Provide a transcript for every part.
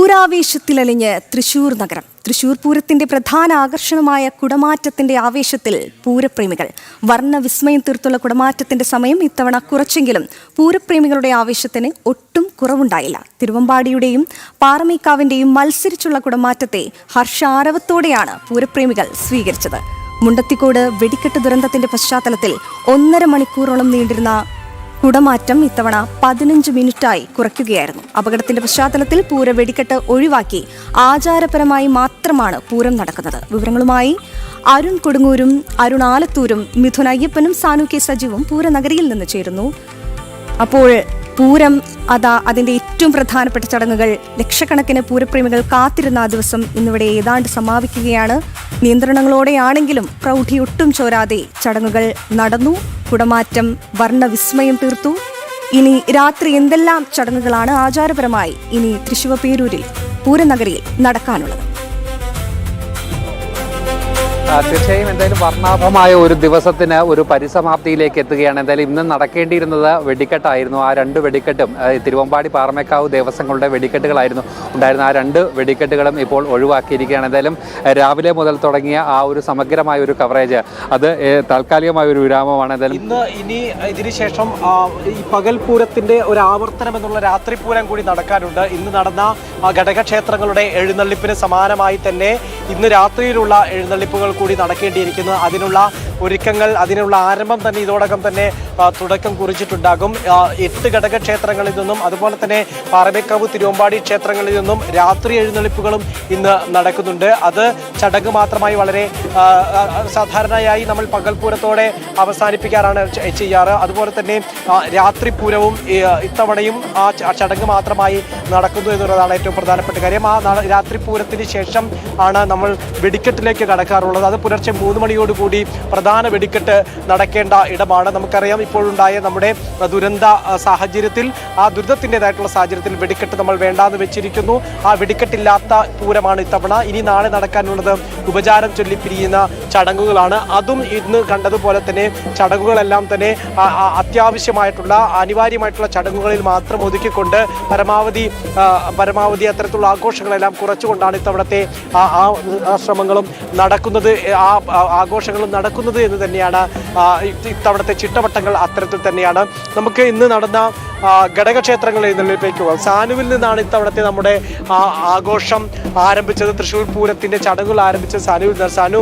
പൂരാവേശത്തിലലിഞ്ഞ് തൃശൂർ നഗരം. തൃശൂർ പൂരത്തിന്റെ പ്രധാന ആകർഷണമായ കുടമാറ്റത്തിന്റെ ആവേശത്തിൽ പൂരപ്രേമികൾ. വർണ്ണവിസ്മയം തീർത്തുള്ള കുടമാറ്റത്തിന്റെ സമയം ഇത്തവണ കുറച്ചെങ്കിലും പൂരപ്രേമികളുടെ ആവേശത്തിന് ഒട്ടും കുറവുണ്ടായില്ല. തിരുവമ്പാടിയുടെയും പാറമേക്കാവിന്റെയും മത്സരിച്ചുള്ള കുടമാറ്റത്തെ ഹർഷാരവത്തോടെയാണ് പൂരപ്രേമികൾ സ്വീകരിച്ചത്. മുണ്ടത്തിക്കോട് വെടിക്കെട്ട് ദുരന്തത്തിന്റെ പശ്ചാത്തലത്തിൽ 1.5 മണിക്കൂറോളം നീണ്ടിരുന്ന കുടമാറ്റം ഇത്തവണ 15 മിനിറ്റായി കുറയ്ക്കുകയായിരുന്നു. അപകടത്തിന്റെ പശ്ചാത്തലത്തിൽ പൂര വെടിക്കെട്ട് ഒഴിവാക്കി ആചാരപരമായി മാത്രമാണ് പൂരം നടക്കുന്നത്. വിവരങ്ങളുമായി അരുൺ കൊടുങ്ങൂരും അരുൺ ആലത്തൂരും മിഥുൻ അയ്യപ്പനും സാനു കെ സജീവും പൂരനഗരിയിൽ നിന്ന് ചേരുന്നു. അപ്പോൾ പൂരം അതിന്റെ ഏറ്റവും പ്രധാനപ്പെട്ട ചടങ്ങുകൾ, ലക്ഷക്കണക്കിന് പൂരപ്രേമികൾ കാത്തിരുന്ന ആ ദിവസം ഇന്നിവിടെ ഏതാണ്ട് സമാപിക്കുകയാണ്. നിയന്ത്രണങ്ങളോടെയാണെങ്കിലും പ്രൗഢി ഒട്ടും ചോരാതെ ചടങ്ങുകൾ നടന്നു. കുടമാറ്റം വർണ്ണവിസ്മയം തീർത്തു. ഇനി രാത്രി എന്തെല്ലാം ചടങ്ങുകളാണ് ആചാരപരമായി ഇനി തൃശ്ശൂർ പേരൂരിൽ പൂരനഗരിയിൽ നടക്കാനുള്ളത്? തീർച്ചയായും എന്തായാലും വർണ്ണാഭമായ ഒരു ദിവസത്തിന് ഒരു പരിസമാപ്തിയിലേക്ക് എത്തുകയാണ്. എന്തായാലും ഇന്ന് നടക്കേണ്ടിയിരുന്നത് വെടിക്കെട്ടായിരുന്നു. ആ 2 വെടിക്കെട്ടും തിരുവമ്പാടി പാറമേക്കാവ് ദേവസ്വങ്ങളുടെ വെടിക്കെട്ടുകളായിരുന്നു ഉണ്ടായിരുന്ന. ആ 2 വെടിക്കെട്ടുകളും ഇപ്പോൾ ഒഴിവാക്കിയിരിക്കുകയാണ്. എന്തായാലും രാവിലെ മുതൽ തുടങ്ങിയ ആ ഒരു സമഗ്രമായ ഒരു കവറേജ് അത് താൽക്കാലികമായ ഒരു വിരാമമാണ്. എന്തായാലും ഇനി ഇതിനുശേഷം ഈ പകൽ പൂരത്തിന്റെ ഒരു ആവർത്തനം എന്നുള്ള രാത്രി പൂരം കൂടി നടക്കാനുണ്ട്. ഇന്ന് നടന്ന ഘടകക്ഷേത്രങ്ങളുടെ എഴുന്നള്ളിപ്പിന് സമാനമായി തന്നെ ഇന്ന് രാത്രിയിലുള്ള എഴുന്നള്ളിപ്പുകൾ കൂടി നടക്കേണ്ടിയിരിക്കുന്നു. അതിനുള്ള ഒരുക്കങ്ങൾ, അതിനുള്ള ആരംഭം തന്നെ ഇതോടകം തന്നെ തുടക്കം കുറിച്ചിട്ടുണ്ടാകും. 8 ഘടകക്ഷേത്രങ്ങളിൽ നിന്നും അതുപോലെ തന്നെ പാറമേക്കാവ് തിരുവമ്പാടി ക്ഷേത്രങ്ങളിൽ നിന്നും രാത്രി എഴുന്നള്ളിപ്പുകളും ഇന്ന് നടക്കുന്നുണ്ട്. അത് ചടങ്ങ് മാത്രമായി വളരെ സാധാരണയായി നമ്മൾ പകൽപൂരത്തോടെ അവസാനിപ്പിക്കാറാണ് ചെയ്യാറ്. അതുപോലെ തന്നെ രാത്രി പൂരവും ഇത്തവണയും ആ ചടങ്ങ് മാത്രമായി നടക്കുന്നു എന്നുള്ളതാണ് ഏറ്റവും പ്രധാനപ്പെട്ട കാര്യം. ആ രാത്രി പൂരത്തിന് ശേഷം ആണ് നമ്മൾ വെടിക്കെട്ടിലേക്ക് കടക്കാറുള്ളത്. അത് പുലർച്ചെ 3 മണിയോടുകൂടി പ്രധാന വെടിക്കെട്ട് നടക്കേണ്ട ഇടമാണ്. നമുക്കറിയാം, ഇപ്പോഴുണ്ടായ നമ്മുടെ ദുരന്ത സാഹചര്യത്തിൽ, ആ ദുരിതത്തിൻ്റെതായിട്ടുള്ള സാഹചര്യത്തിൽ വെടിക്കെട്ട് നമ്മൾ വേണ്ടാന്ന് വെച്ചിരിക്കുന്നു. ആ വെടിക്കെട്ടില്ലാത്ത പൂരമാണ് ഇത്തവണ. ഇനി നാളെ നടക്കാനുള്ളത് ഉപചാരം ചൊല്ലിപ്പിരിയുന്ന ചടങ്ങുകളാണ്. അതും ഇന്ന് കണ്ടതുപോലെ തന്നെ ചടങ്ങുകളെല്ലാം തന്നെ അത്യാവശ്യമായിട്ടുള്ള അനിവാര്യമായിട്ടുള്ള ചടങ്ങുകളിൽ മാത്രം ഒതുക്കിക്കൊണ്ട് പരമാവധി അത്തരത്തിലുള്ള ആഘോഷങ്ങളെല്ലാം കുറച്ചുകൊണ്ടാണ് ഇത്തവണത്തെ ആ ശ്രമങ്ങളും നടക്കുന്നത്, ആ ആഘോഷങ്ങളും നടക്കുന്നത് എന്ന് തന്നെയാണ് ഇത്തവണത്തെ ചിട്ടവട്ടങ്ങൾ. അത്തരത്തിൽ തന്നെയാണ്. നമുക്ക് ഇന്ന് നടന്ന ഘടകക്ഷേത്രങ്ങളിൽ എഴുന്നള്ളിപ്പിലേക്ക് പോകാം. സാനുവിൽ നിന്നാണ് ഇത്തവണത്തെ നമ്മുടെ ആഘോഷം ആരംഭിച്ചത്. തൃശ്ശൂർ പൂരത്തിന്റെ ചടങ്ങുകൾ ആരംഭിച്ചത് സാനുവിൽ നിന്നാണ്. സാനു,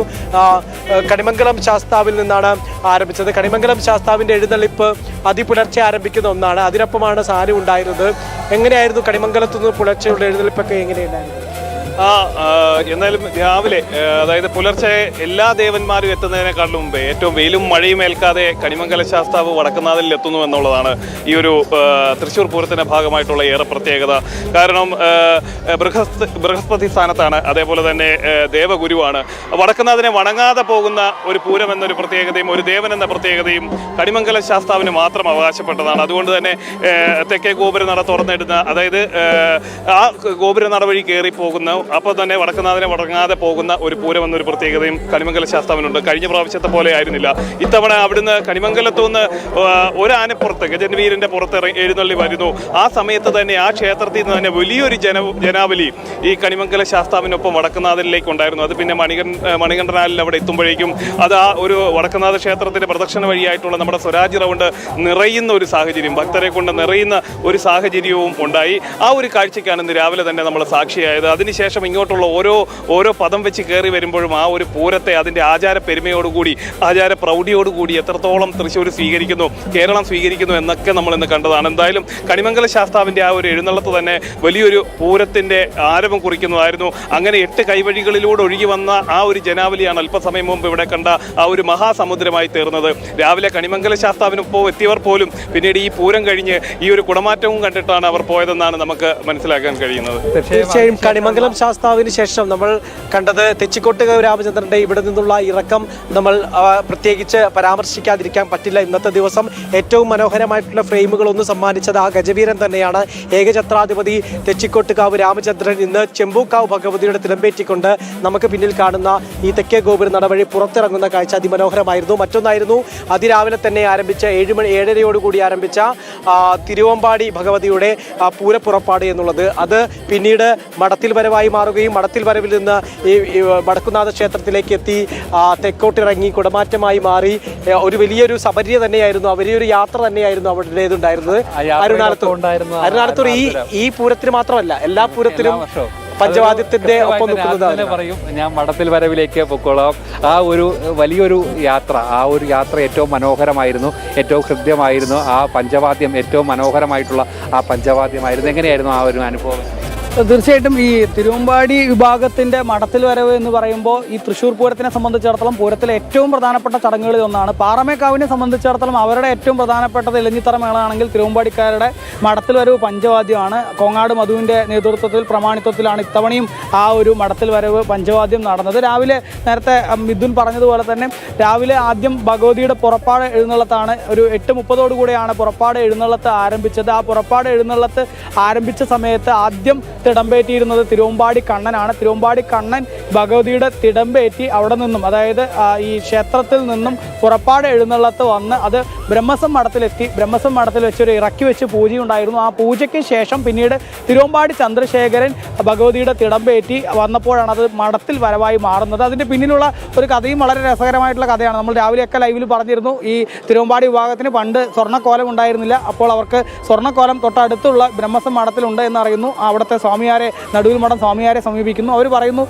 കണിമംഗലം ശാസ്താവിൽ നിന്നാണ് ആരംഭിച്ചത്. കണിമംഗലം ശാസ്താവിന്റെ എഴുന്നള്ളിപ്പ് അതിപുലർച്ചെ ആരംഭിക്കുന്ന ഒന്നാണ്. അതിനൊപ്പമാണ് സാനു ഉണ്ടായിരുന്നത്. എങ്ങനെയായിരുന്നു കണിമംഗലത്തു നിന്ന് പുലർച്ചെയുള്ള എഴുന്നള്ളിപ്പൊക്കെ എങ്ങനെയുണ്ടായിരുന്നു? എന്നാലും രാവിലെ, അതായത് പുലർച്ചെ എല്ലാ ദേവന്മാരും എത്തുന്നതിനേക്കാളും മുമ്പേ ഏറ്റവും വെയിലും മഴയും ഏൽക്കാതെ കണിമംഗല ശാസ്താവ് വടക്കുന്നാഥനിൽ എത്തുന്നു എന്നുള്ളതാണ് ഈ ഒരു തൃശ്ശൂർ പൂരത്തിന്റെ ഭാഗമായിട്ടുള്ള ഏറെ പ്രത്യേകത. കാരണം ബൃഹസ്പതി സ്ഥാനത്താണ്, അതേപോലെ തന്നെ ദേവഗുരുവാണ്. വടക്കുന്നാഥനെ വണങ്ങാതെ പോകുന്ന ഒരു പൂരം എന്നൊരു പ്രത്യേകതയും ഒരു ദേവൻ എന്ന പ്രത്യേകതയും കണിമംഗല ശാസ്താവിന് മാത്രം അവകാശപ്പെട്ടതാണ്. അതുകൊണ്ട് തന്നെ തെക്കേ ഗോപുര നട തുറന്നിടുന്ന, അതായത് ആ ഗോപുര നട വഴി കയറി പോകുന്ന, അപ്പോൾ തന്നെ വടക്കുന്നാഥനെ വടങ്ങാതെ പോകുന്ന ഒരു പൂരം എന്നൊരു പ്രത്യേകതയും കണിമംഗല ശാസ്താവിനുണ്ട്. കഴിഞ്ഞ പ്രാവശ്യത്തെ പോലെ ആയിരുന്നില്ല. ഇത്തവണ അവിടുന്ന് കണിമംഗലത്തു നിന്ന് ഒരു ആനപ്പുറത്ത്, ഗജൻവീരന്റെ പുറത്ത് എഴുന്നള്ളി വരുന്നു. ആ സമയത്ത് തന്നെ ആ ക്ഷേത്രത്തിൽ നിന്ന് തന്നെ വലിയൊരു ജനാവലി ഈ കണിമംഗല ശാസ്താവിനൊപ്പം വടക്കുന്നാഥനിലേക്ക് ഉണ്ടായിരുന്നു. അത് പിന്നെ മണികണ്ഠനാലിൽ അവിടെ എത്തുമ്പോഴേക്കും അത് ആ ഒരു വടക്കുന്നാഥ ക്ഷേത്രത്തിന്റെ പ്രദക്ഷിണ വഴിയായിട്ടുള്ള നമ്മുടെ സ്വരാജ് റൗണ്ട് നിറയുന്ന ഒരു സാഹചര്യം, ഭക്തരെ കൊണ്ട് നിറയുന്ന ഒരു സാഹചര്യവും ഉണ്ടായി. ആ ഒരു കാഴ്ചയ്ക്കാണ് ഇന്ന് രാവിലെ തന്നെ നമ്മൾ സാക്ഷിയായത്. അതിനുശേഷം ഇങ്ങോട്ടുള്ള ഓരോ പദം വെച്ച് കയറി വരുമ്പോഴും ആ ഒരു പൂരത്തെ അതിൻ്റെ ആചാര പെരുമയോടുകൂടി, ആചാര പ്രൗഢിയോടുകൂടി എത്രത്തോളം തൃശ്ശൂർ സ്വീകരിക്കുന്നു, കേരളം സ്വീകരിക്കുന്നു എന്നൊക്കെ നമ്മൾ ഇന്ന് കണ്ടതാണ്. എന്തായാലും കണിമംഗല ശാസ്താവിൻ്റെ ആ ഒരു എഴുന്നള്ളത്ത് തന്നെ വലിയൊരു പൂരത്തിൻ്റെ ആരംഭം കുറിക്കുന്നതായിരുന്നു. അങ്ങനെ 8 കൈവഴികളിലൂടെ ഒഴുകി വന്ന ആ ഒരു ജനാവലിയാണ് അല്പസമയം മുമ്പ് ഇവിടെ കണ്ട ആ ഒരു മഹാസമുദ്രമായി തീർന്നത്. രാവിലെ കണിമംഗല ശാസ്താവിനൊപ്പം എത്തിയവർ പോലും പിന്നീട് ഈ പൂരം കഴിഞ്ഞ് ഈ ഒരു കുടമാറ്റവും കണ്ടിട്ടാണ് അവർ പോയതെന്നാണ് നമുക്ക് മനസ്സിലാക്കാൻ കഴിയുന്നത്. തീർച്ചയായും കണിമംഗലം കനിമംഗല ശേഷം നമ്മൾ കണ്ടത് തെച്ചിക്കോട്ടുകാവ് രാമചന്ദ്രന്റെ ഇവിടെ നിന്നുള്ള ഇറക്കം നമ്മൾ പ്രത്യേകിച്ച് പരാമർശിക്കാതിരിക്കാൻ പറ്റില്ല. ഇന്നത്തെ ദിവസം ഏറ്റവും മനോഹരമായിട്ടുള്ള ഫ്രെയിമുകളൊന്നും സമ്മാനിച്ചത് ആ ഗജവീരൻ തന്നെയാണ്. ഏകഛത്രാധിപതി തെച്ചിക്കോട്ടുകാവ് രാമചന്ദ്രൻ ഇന്ന് ചെമ്പൂക്കാവ് ഭഗവതിയുടെ തിടമ്പേറ്റിക്കൊണ്ട് നമുക്ക് പിന്നിൽ കാണുന്ന ഈ തെക്കേ ഗോപുര നടവഴി പുറത്തിറങ്ങുന്ന കാഴ്ച അതിമനോഹരമായിരുന്നു. മറ്റൊന്നായിരുന്നു അതിരാവിലെ തന്നെ ആരംഭിച്ച 7:30 ആരംഭിച്ച തിരുവമ്പാടി ഭഗവതിയുടെ പൂരപ്പുറപ്പാട് എന്നുള്ളത്. അത് പിന്നീട് മടത്തിൽ വരവായി മാറുകയും മടത്തിൽ വരവിൽ നിന്ന് ഈ വടക്കുന്നാഥ ക്ഷേത്രത്തിലേക്ക് എത്തി തെക്കോട്ടിറങ്ങി കുടമാറ്റമായി മാറി ഒരു വലിയൊരു സബര്യ തന്നെയായിരുന്നു, വലിയൊരു യാത്ര തന്നെയായിരുന്നു അവരുടേതുണ്ടായിരുന്നത്. അരുണാലത്തൂർ ഈ പൂരത്തിന് മാത്രമല്ല എല്ലാ പൂരത്തിലും പഞ്ചവാദ്യത്തിന്റെ ഒപ്പം നിൽക്കുന്നത് പറയും. ഞാൻ മടത്തിൽ വരവിലേക്ക് പൊക്കോളാം. ആ ഒരു വലിയൊരു യാത്ര, ആ ഒരു യാത്ര ഏറ്റവും മനോഹരമായിരുന്നു, ഏറ്റവും ഹൃദ്യമായിരുന്നു. ആ പഞ്ചവാദ്യം ഏറ്റവും മനോഹരമായിട്ടുള്ള ആ പഞ്ചവാദ്യമായിരുന്നു. എങ്ങനെയായിരുന്നു ആ ഒരു അനുഭവം? തീർച്ചയായിട്ടും ഈ തിരുവമ്പാടി വിഭാഗത്തിൻ്റെ മടത്തിൽ വരവ് എന്ന് പറയുമ്പോൾ ഈ തൃശ്ശൂർ പൂരത്തിനെ സംബന്ധിച്ചിടത്തോളം പൂരത്തിലെ ഏറ്റവും പ്രധാനപ്പെട്ട ചടങ്ങുകളിൽ ഒന്നാണ്. പാറമേക്കാവിനെ സംബന്ധിച്ചിടത്തോളം അവരുടെ ഏറ്റവും പ്രധാനപ്പെട്ടത് ഇലഞ്ഞിത്തറ മേളമാണെങ്കിൽ തിരുവമ്പാടിക്കാരുടെ മടത്തിൽ വരവ് പഞ്ചവാദ്യമാണ്. കോങ്ങാട് മധുവിൻ്റെ നേതൃത്വത്തിൽ പ്രമാണിത്വത്തിലാണ് ഇത്തവണയും ആ ഒരു മടത്തിൽ വരവ് പഞ്ചവാദ്യം നടന്നത്. രാവിലെ നേരത്തെ മിഥുൻ പറഞ്ഞതുപോലെ തന്നെ രാവിലെ ആദ്യം ഭഗവതിയുടെ പുറപ്പാട് എഴുന്നള്ളത്താണ്. ഒരു 8:30 പുറപ്പാട് എഴുന്നള്ളത്ത് ആരംഭിച്ചത്. ആ പുറപ്പാട് എഴുന്നള്ളത്ത് ആരംഭിച്ച സമയത്ത് ആദ്യം തിടമ്പേറ്റിയിരുന്നത് തിരുവമ്പാടി കണ്ണനാണ്. തിരുവമ്പാടി കണ്ണൻ ഭഗവതിയുടെ തിടമ്പേറ്റി അവിടെ നിന്നും, അതായത് ഈ ക്ഷേത്രത്തിൽ നിന്നും പുറപ്പാട് എഴുന്നള്ളത്ത് വന്ന് അത് ബ്രഹ്മസം മഠത്തിലെത്തി. ബ്രഹ്മസം മഠത്തിൽ വെച്ചൊരു ഇറക്കി വെച്ച് പൂജയുണ്ടായിരുന്നു. ആ പൂജയ്ക്ക് ശേഷം പിന്നീട് തിരുവമ്പാടി ചന്ദ്രശേഖരൻ ഭഗവതിയുടെ തിടമ്പേറ്റി വന്നപ്പോഴാണ് അത് മഠത്തിൽ വരവായി മാറുന്നത്. അതിൻ്റെ പിന്നിലുള്ള ഒരു കഥയും വളരെ രസകരമായിട്ടുള്ള കഥയാണ്. നമ്മൾ രാവിലെയൊക്കെ ലൈവിൽ പറഞ്ഞിരുന്നു, ഈ തിരുവമ്പാടി വിഭാഗത്തിന് പണ്ട് സ്വർണ്ണക്കോലം ഉണ്ടായിരുന്നില്ല. അപ്പോൾ അവർക്ക് സ്വർണ്ണക്കോലം തൊട്ടടുത്തുള്ള ബ്രഹ്മസം മഠത്തിലുണ്ട് എന്നറിയുന്നു. അവിടുത്തെ സ്വാമിയാരെ, നടുവിൽ മഠം സ്വാമിയാരെ സമീപിക്കുന്നു. അവർ പറയുന്നു,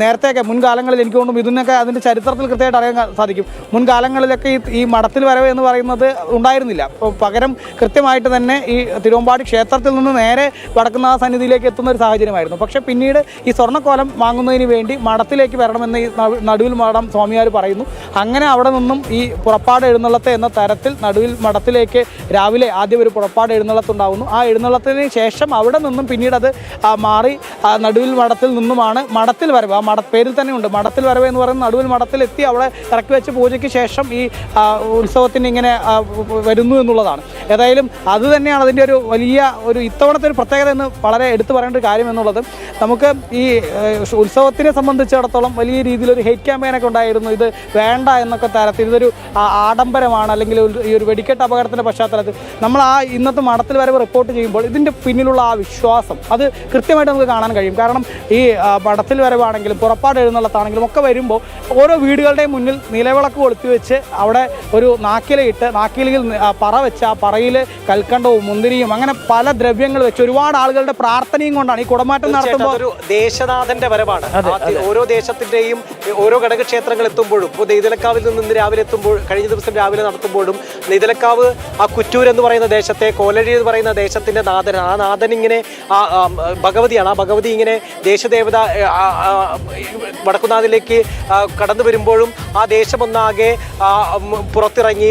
നേരത്തെയൊക്കെ മുൻകാലങ്ങളിൽ എനിക്ക് തോന്നുന്നു ഇതിനൊക്കെ അതിൻ്റെ ചരിത്രത്തിൽ കൃത്യമായിട്ട് അറിയാൻ സാധിക്കും. മുൻകാലങ്ങളിലൊക്കെ ഈ മഠത്തിൽ വരവ് എന്ന് പറയുന്നത് ഉണ്ടായിരുന്നില്ല. പകരം കൃത്യമായിട്ട് തന്നെ ഈ തിരുവമ്പാടി ക്ഷേത്രത്തിൽ നിന്ന് നേരെ വടക്കുന്നാഥ സന്നിധിയിലേക്ക് എത്തുന്ന ഒരു സാഹചര്യമായിരുന്നു. പക്ഷേ പിന്നീട് ഈ സ്വർണ്ണക്കോലം വാങ്ങുന്നതിന് വേണ്ടി മഠത്തിലേക്ക് വരണമെന്ന് ഈ നടുവിൽ മഠം സ്വാമിയാർ പറയുന്നു. അങ്ങനെ അവിടെ നിന്നും ഈ പുറപ്പാട് എഴുന്നള്ളത്ത് എന്ന തരത്തിൽ നടുവിൽ മഠത്തിലേക്ക് രാവിലെ ആദ്യം ഒരു പുറപ്പാട് എഴുന്നള്ളത്തുണ്ടാകുന്നു. ആ എഴുന്നള്ളത്തിന് ശേഷം അവിടെ നിന്നും പിന്നീട് അത് മാറി നടുവിൽ മഠത്തിൽ നിന്നുമാണ് മഠത്തിൽ വരവ്. ആ പേരിൽ തന്നെ ഉണ്ട് മഠത്തിൽ വരവ് എന്ന് പറയുന്നത്. നടുവിൽ മഠത്തിലെത്തി അവിടെ ഇറക്കി വെച്ച് പൂജയ്ക്ക് ശേഷം ഈ ഉത്സവത്തിന് ഇങ്ങനെ വരുന്നു എന്നുള്ളതാണ്. ഏതായാലും അത് തന്നെയാണ് അതിൻ്റെ ഒരു വലിയ ഒരു ഇത്തവണത്തെ ഒരു പ്രത്യേകത എന്ന് വളരെ എടുത്തു പറയേണ്ട ഒരു കാര്യം എന്നുള്ളത്. നമുക്ക് ഈ ഉത്സവത്തിനെ സംബന്ധിച്ചിടത്തോളം വലിയ രീതിയിലൊരു ഹെയ്റ്റ് ക്യാമ്പയിനൊക്കെ ഉണ്ടായിരുന്നു. ഇത് വേണ്ട എന്നൊക്കെ തരത്തിൽ ഇതൊരു ആഡംബരമാണ്, അല്ലെങ്കിൽ ഈ ഒരു വെടിക്കെട്ട് അപകടത്തിൻ്റെ പശ്ചാത്തലത്തിൽ നമ്മൾ ഇന്നത്തെ മഠത്തിൽ വരവ് റിപ്പോർട്ട് ചെയ്യുമ്പോൾ ഇതിൻ്റെ പിന്നിലുള്ള ആ വിശ്വാസം അത് കൃത്യമായിട്ട് നമുക്ക് കാണാൻ കഴിയും. കാരണം ഈ മഠത്തിൽ വരവാണെങ്കിലും പുറപ്പാട് എഴുന്നള്ളത്താണെങ്കിലും ഒക്കെ വരുമ്പോൾ ഓരോ വീടുകളുടെയും മുന്നിൽ നിലവിളക്ക് കൊളുത്തി വെച്ച് അവിടെ ഒരു നാക്കിലയിട്ട് നാക്കിലയിൽ പറ വെച്ച് ആ പറയിൽ കൽക്കണ്ടവും മുന്തിരിയും അങ്ങനെ പല ദ്രവ്യങ്ങൾ വെച്ച് ഒരുപാട് ആളുകളുടെ പ്രാർത്ഥനയും കൊണ്ടാണ് ഈ കുടമാറ്റം നടത്തുമ്പോൾ ഒരു ദേശനാഥന്റെ വരവാണ്. ഓരോ ദേശത്തിന്റെയും ഓരോ ഘടകക്ഷേത്രങ്ങൾ എത്തുമ്പോഴും, ഇപ്പോൾ നെയ്തലക്കാവിൽ നിന്ന് രാവിലെ എത്തുമ്പോൾ, കഴിഞ്ഞ ദിവസം രാവിലെ നടത്തുമ്പോഴും നെയ്തലക്കാവ് ആ കുറ്റൂർ എന്ന് പറയുന്ന ദേശത്തെ, കോലഴി എന്ന് പറയുന്ന ദേശത്തിന്റെ നാഥൻ, ആ നാഥൻ ഇങ്ങനെ ഭഗവതിയാണ്. ആ ഭഗവതി ഇങ്ങനെ ദേശദേവത വടക്കുന്നാഥിലേക്ക് കടന്നു വരുമ്പോഴും ആ ദേശമൊന്നാകെ പുറത്തിറങ്ങി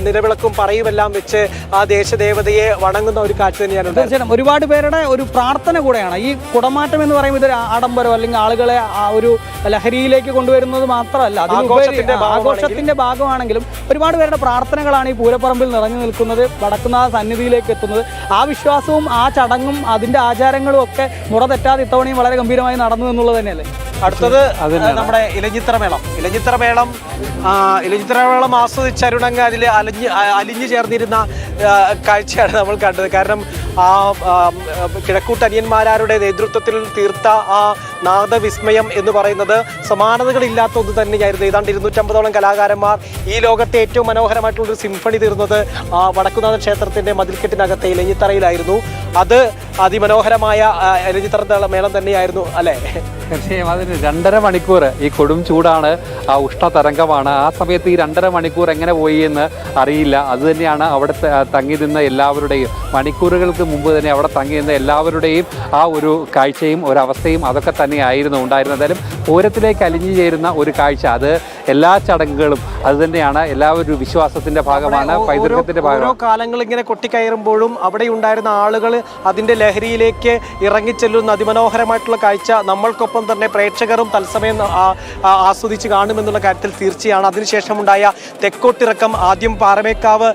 നിലവിളക്കും പറയുമെല്ലാം വെച്ച് ആ ദേശദേവതയെ വണങ്ങുന്ന ഒരു കാഴ്ച തന്നെയാണ്. തീർച്ചയായിട്ടും ഒരുപാട് പേരുടെ ഒരു പ്രാർത്ഥന കൂടെയാണ് ഈ കുടമാറ്റം എന്ന് പറയുമ്പോൾ. ഇതൊരു ആഡംബരം അല്ലെങ്കിൽ ആളുകളെ ആ ഒരു ലഹരിയിലേക്ക് കൊണ്ടുവരുന്നത് മാത്രമല്ല, ആഘോഷത്തിന്റെ ഭാഗമാണെങ്കിലും ഒരുപാട് പേരുടെ പ്രാർത്ഥനകളാണ് ഈ പൂരപ്പറമ്പിൽ നിറഞ്ഞു നിൽക്കുന്നത്, വടക്കുന്നാഥ സന്നിധിയിലേക്ക് എത്തുന്നത്. ആ വിശ്വാസവും ആ ചടങ്ങും അതിന്റെ ആചാരങ്ങളും ഒക്കെ മുറ തെറ്റാതെ ഇത്തവണയും വളരെ ഗംഭീരമായി നടന്നു എന്നുള്ളത് തന്നെയല്ലേ. അടുത്തത് നമ്മുടെ ഇലഞ്ഞിത്തറ മേളം ആസ്വദിച്ച് അരുണങ്ങ അതിൽ അലിഞ്ഞു ചേർന്നിരുന്ന കാഴ്ചയാണ് നമ്മൾ കണ്ടത്. കാരണം ആ കിഴക്കൂട്ടനിയന്മാരുടെ നേതൃത്വത്തിൽ തീർത്ത ആ നാദവിസ്മയം എന്ന് പറയുന്നത് സമാനതകളില്ലാത്ത ഒന്ന് തന്നെയായിരുന്നു. ഏതാണ്ട് 250ഓളം കലാകാരന്മാർ ഈ ലോകത്തെ ഏറ്റവും മനോഹരമായിട്ടുള്ളൊരു സിംഫണി തീർന്നത് വടക്കുന്നാഥ ക്ഷേത്രത്തിന്റെ മതിൽക്കെട്ടിനകത്തെ ഇലഞ്ഞിത്തറയിലായിരുന്നു. അത് അതിമനോഹരമായ ഇലഞ്ഞിത്തറ മേളം തന്നെയായിരുന്നു അല്ലേ? തീർച്ചയായും അതിന് 2.5 മണിക്കൂർ ഈ കൊടും ചൂടാണ്, ആ ഉഷ്ണതരംഗമാണ്. ആ സമയത്ത് ഈ 2.5 മണിക്കൂർ എങ്ങനെ പോയി എന്ന് അറിയില്ല. അതുതന്നെയാണ് അവിടെ തങ്ങി നിന്ന എല്ലാവരുടെയും, മണിക്കൂറുകൾക്ക് മുമ്പ് തന്നെ അവിടെ തങ്ങി നിന്ന എല്ലാവരുടെയും ആ ഒരു കാഴ്ചയും ഒരവസ്ഥയും അതൊക്കെ തന്നെയായിരുന്നു ഉണ്ടായിരുന്നത്. പൂരത്തിലേക്ക് അലിഞ്ഞു ചേരുന്ന ഒരു കാഴ്ച, അത് എല്ലാ ചടങ്ങുകളും അതുതന്നെയാണ്. എല്ലാവരും വിശ്വാസത്തിന്റെ ഭാഗമാണ്, പൈതൃകത്തിന്റെ ഓരോ ഭാഗമാണ്. കാലങ്ങൾ ഇങ്ങനെ കൊട്ടിക്കയറുമ്പോഴും അവിടെ ഉണ്ടായിരുന്ന ആളുകൾ അതിന്റെ ലഹരിയിലേക്ക് ഇറങ്ങിച്ചെല്ലുന്ന അതിമനോഹരമായിട്ടുള്ള കാഴ്ച നമ്മൾക്കൊപ്പം തന്നെ പ്രേക്ഷകരും തത്സമയം ആസ്വദിച്ച് കാണുമെന്നുള്ള കാര്യത്തിൽ തീർച്ചയാണ്. അതിനുശേഷമുണ്ടായ തെക്കോട്ടിറക്കം, ആദ്യം പാറമേക്കാവ്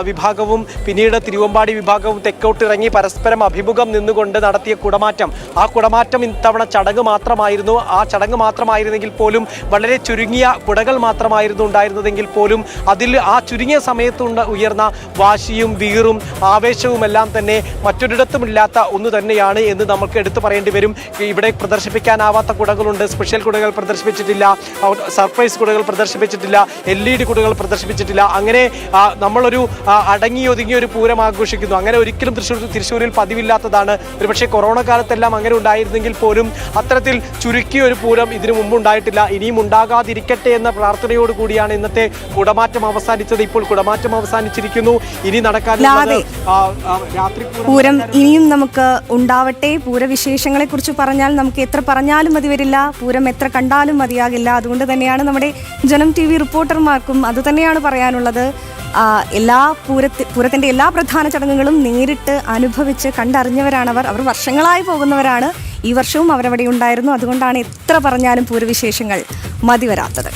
വിഭാഗവും പിന്നീട് തിരുവമ്പാടി വിഭാഗവും തെക്കോട്ടിറങ്ങി പരസ്പരം അഭിമുഖം നിന്നുകൊണ്ട് നടത്തിയ കുടമാറ്റം. ആ കുടമാറ്റം ഇത്തവണ ചടങ്ങ് മാത്രമായിരുന്നു. ആ ചടങ്ങ് മാത്രമായിരുന്നെങ്കിൽ പോലും വളരെ ചുരുങ്ങിയ കുടകൾ മാത്രമായിരുന്നു ഉണ്ടായിരുന്നതെങ്കിൽ പോലും അതിൽ ആ ചുരുങ്ങിയ സമയത്ത് ഉയർന്ന വാശിയും വീറും ആവേശവും എല്ലാം തന്നെ മറ്റൊരിടത്തുമില്ലാത്ത ഒന്ന് തന്നെയാണ് എന്ന് നമുക്ക് എടുത്തു പറയേണ്ടി വരും. ഇവിടെ പ്രദർശിപ്പിക്കാനാവാത്ത കുടകളുണ്ട്, സ്പെഷ്യൽ കുടകൾ പ്രദർശിപ്പിച്ചിട്ടില്ല, സർപ്രൈസ് കുടകൾ പ്രദർശിപ്പിച്ചിട്ടില്ല, LED കുടകൾ പ്രദർശിപ്പിച്ചിട്ടില്ല. അങ്ങനെ നമ്മളൊരു അടങ്ങിയൊതുങ്ങിയ ഒരു പൂരം ആഘോഷിക്കുന്നു. അങ്ങനെ ഒരിക്കലും തൃശ്ശൂരിൽ പതിവില്ലാത്തതാണ്. ഒരുപക്ഷെ കൊറോണ കാലത്തെല്ലാം അങ്ങനെ ഉണ്ടായിരുന്നെങ്കിൽ പോലും അത്തരത്തിൽ ചുരുക്കിയ ഒരു പൂരം ഇതിനു മുമ്പ് ഉണ്ടായിട്ടില്ല. ഇനിയും ഉണ്ടാകാതിരിക്കട്ടെ എന്ന പ്രാർത്ഥനയോട് കൂടിയാണ് ഇന്നത്തെ കുടമാറ്റം അവസാനിച്ചത്. ഇപ്പോൾ കുടമാറ്റം അവസാനിച്ചിരിക്കുന്നു. ഇനി നടക്കാനുള്ളത് രാത്രി പൂരം ഇനിയും നമുക്ക് ഉണ്ടാവട്ടെ. പൂരവിശേഷങ്ങളെ കുറിച്ച് പറഞ്ഞാൽ നമുക്ക് എത്ര പറഞ്ഞാലും മതി വരില്ല, പൂരം എത്ര കണ്ടാലും മതിയാകില്ല. അതുകൊണ്ട് തന്നെയാണ് നമ്മുടെ ജനം TV റിപ്പോർട്ടർമാർക്കും അതുതന്നെയാണ് പറയാനുള്ളത്. എല്ലാ പൂരത്തിൻ്റെ എല്ലാ പ്രധാന ചടങ്ങുകളും നേരിട്ട് അനുഭവിച്ച് കണ്ടറിഞ്ഞവരാണവർ. അവർ വർഷങ്ങളായി പോകുന്നവരാണ്. ഈ വർഷവും അവരവിടെ ഉണ്ടായിരുന്നു. അതുകൊണ്ടാണ് എത്ര പറഞ്ഞാലും പൂരവിശേഷങ്ങൾ മതി വരാത്തത്.